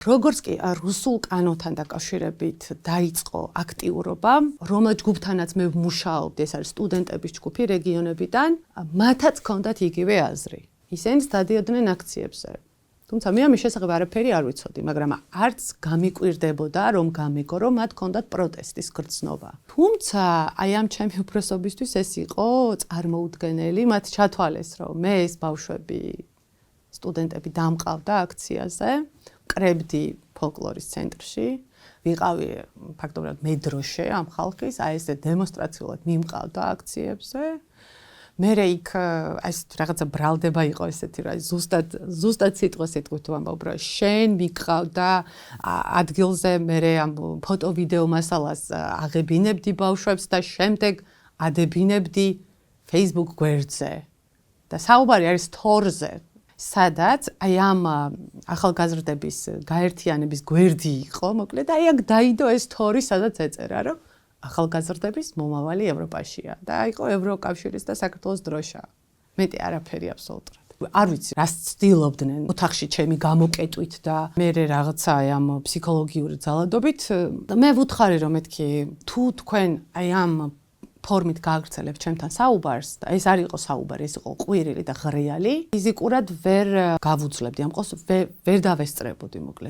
როგორც კი რუსულ კანონთან დაკავშირებით დაიწყო აქტიურობა, რომელ ჯგუფთანაც მე ვმუშაობდი, ეს არის სტუდენტების ჯგუფი რეგიონებიდან, მათაც ჰქონდათ იგივე აზრი. ისინი დადიოდნენ აქციებზე. თუმცა მე ამის შესახებ არაფერი არ ვიცოდი, მაგრამ არც გამიკვირდებოდა, რომ გამიგო, რომ მათ ჰქონდათ პროტესტის გრძნობა. თუმცა აი ამ ჩემი უფროსობისთვის ეს იყო წარმოუდგენელი, მათ ჩათვალეს, რომ მე ეს ბავშვები, სტუდენტები დამყავდა აქციაზე. კრებდი ფოლკლორის ცენტრში, ვიყავი ფაქტობრივად მე დროშე ამ ხალხის, აი ესე დემონსტრაციულად მიმყავდა აქციებზე. მერე იქ ეს რაღაცა ბრალდება იყო ესეთი რა, ზუსტად სიტყვას ეთქვით თუ ამბობ რა, შენ მიყავდა ადგილზე, მერე ამ ფოტო-ვიდეო მასალას აღებინებდი ბავშვებს და შემდეგ ადებინებდი Facebook გვერდზე. და საუბარი არის თორზე. სადაც აი ამ ახალგაზრდების გაერთიანების გვერდი იყო, მოკლედ აი აქ დაიდო ეს თორი, სადაც ეწერა, რომ ახალგაზრდების მომავალი ევროპაშია და იყო ევროკავშირის და საქართველოს დროშა. მეტი არაფერი აბსოლუტურად. არ ვიცი, რას ცდილობდნენ ოთახში ჩემი გამოკეტვით და მე რაღაცა აი ამ ფსიქოლოგიური ძალადობით. მე ვუთხარი რომ მეთქი, თუ თქვენ აი ამ ფორმით გააგრძელებთ ჩემთან საუბარს და ეს არ იყო საუბარი, ეს იყო ყვირილი და ღრიალი. ფიზიკურად ვერ გავუძლებდი ამ ყოს, ვერ დავესწრებოდი მოკლედ.